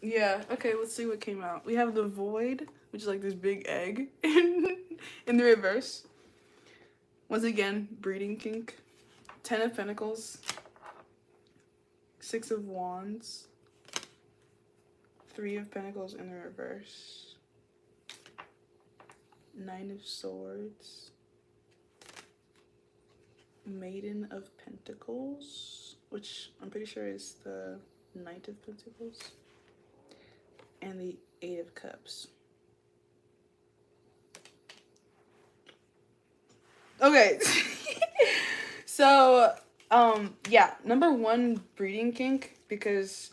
Yeah, okay, let's see what came out. We have the Void, which is like this big egg in the reverse. Once again, breeding kink. 10 of Pentacles. 6 of Wands. 3 of Pentacles in the reverse. 9 of Swords. Maiden of Pentacles, which I'm pretty sure is the Knight of Pentacles. And the 8 of Cups. Okay. So, yeah, number 1, breeding kink, because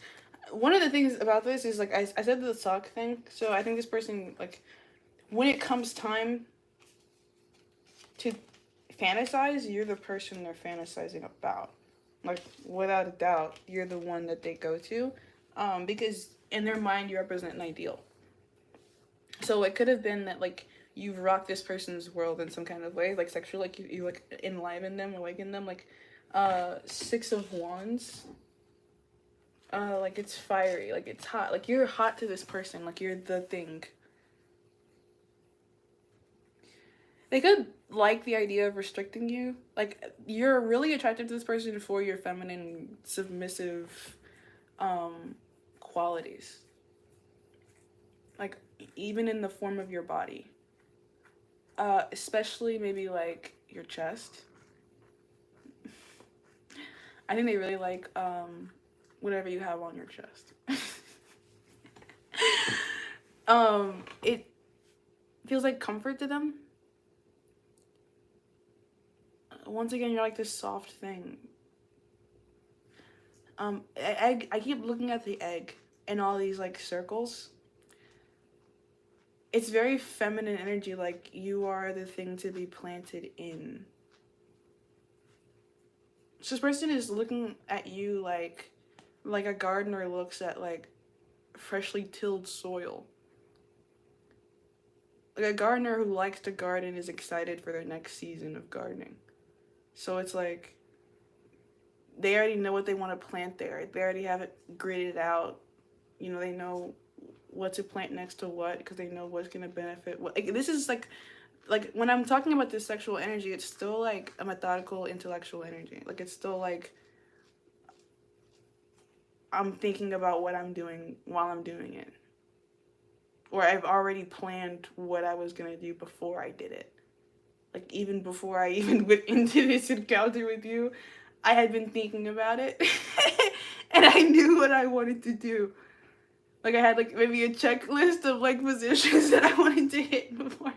one of the things about this is, like, I said the sock thing, so I think this person, like, when it comes time to fantasize, you're the person they're fantasizing about. Like, without a doubt, you're the one that they go to, because in their mind, you represent an ideal. So it could have been that, like, you've rocked this person's world in some kind of way, like sexual, like you like enliven them, awaken them, like 6 of Wands. Like it's fiery, like it's hot, like you're hot to this person, like you're the thing. They could like the idea of restricting you, like you're really attracted to this person for your feminine, submissive qualities, like even in the form of your body. Especially maybe like your chest. I think they really like whatever you have on your chest. It feels like comfort to them. Once again, you're like this soft thing. I keep looking at the egg and all these like circles. It's very feminine energy, like you are the thing to be planted in. So this person is looking at you like a gardener looks at like freshly tilled soil. Like a gardener who likes to garden is excited for their next season of gardening. So it's like they already know what they want to plant there. They already have it gridded out. You know, they know what to plant next to what because they know what's going to benefit what. Like, this is like when I'm talking about this sexual energy, it's still like a methodical intellectual energy. Like it's still like I'm thinking about what I'm doing while I'm doing it, or I've already planned what I was going to do before I did it. Like even before I even went into this encounter with you, I had been thinking about it and I knew what I wanted to do. Like I had like maybe a checklist of like positions that I wanted to hit before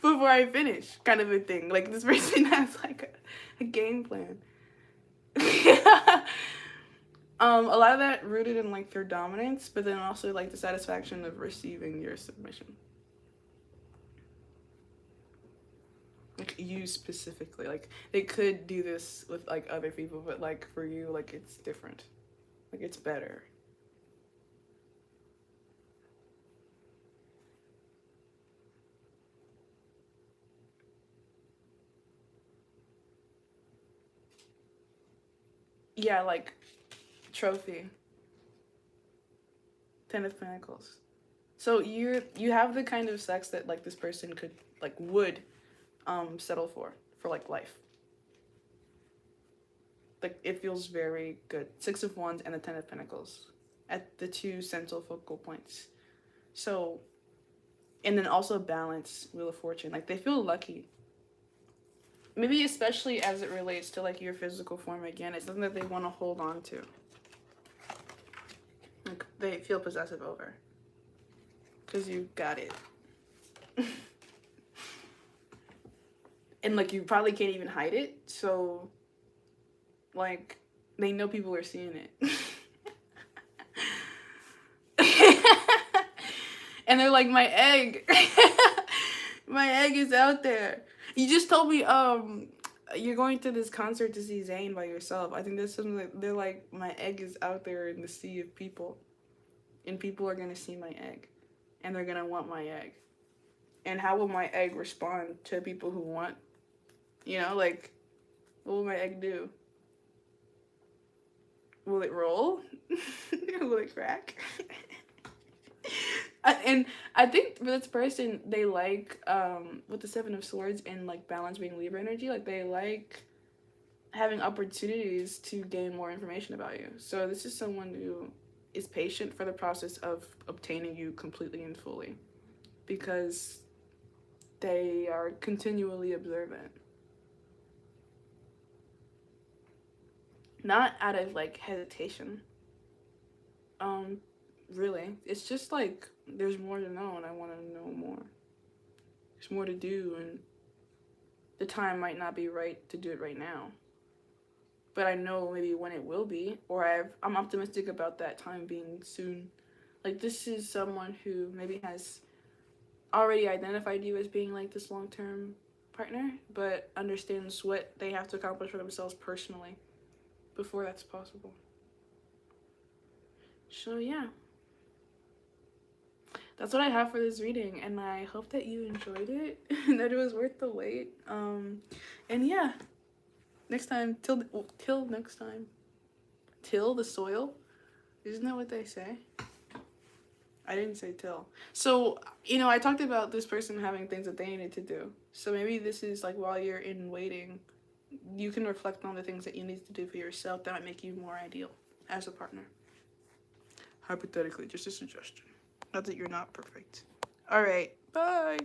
I finish, kind of a thing. Like this person has like a game plan. A lot of that rooted in like their dominance, but then also like the satisfaction of receiving your submission. Like you specifically, like they could do this with like other people, but like for you, like it's different. Like it's better. Yeah, like trophy. Ten of Pentacles. So you have the kind of sex that like this person could like would settle for like life. Like it feels very good. Six of Wands and the Ten of Pentacles at the two central focal points. So, and then also balance, Wheel of Fortune. Like they feel lucky. Maybe especially as it relates to like your physical form again. It's something that they want to hold on to. Like they feel possessive over. Because you got it. And like you probably can't even hide it. So like they know people are seeing it. And they're like, my egg. My egg is out there. You just told me you're going to this concert to see Zayn by yourself. I think that's something that they're like, my egg is out there in the sea of people. And people are gonna see my egg. And they're gonna want my egg. And how will my egg respond to people who want, you know, like, what will my egg do? Will it roll? Will it crack? And I think for this person, they like, with the Seven of Swords and like balance being Libra energy, like they like having opportunities to gain more information about you. So this is someone who is patient for the process of obtaining you completely and fully, because they are continually observant. Not out of like hesitation. Really. It's just like there's more to know and I want to know more. There's more to do and the time might not be right to do it right now. But I know maybe when it will be, or I'm optimistic about that time being soon. Like this is someone who maybe has already identified you as being like this long-term partner, but understands what they have to accomplish for themselves personally before that's possible. So yeah, that's what I have for this reading, and I hope that you enjoyed it and that it was worth the wait. And yeah, next time, till next time, till the soil, isn't that what they say? I didn't say till. So, you know, I talked about this person having things that they needed to do. So maybe this is like while you're in waiting, you can reflect on the things that you need to do for yourself that might make you more ideal as a partner. Hypothetically, just a suggestion. Not that you're not perfect. All right, bye.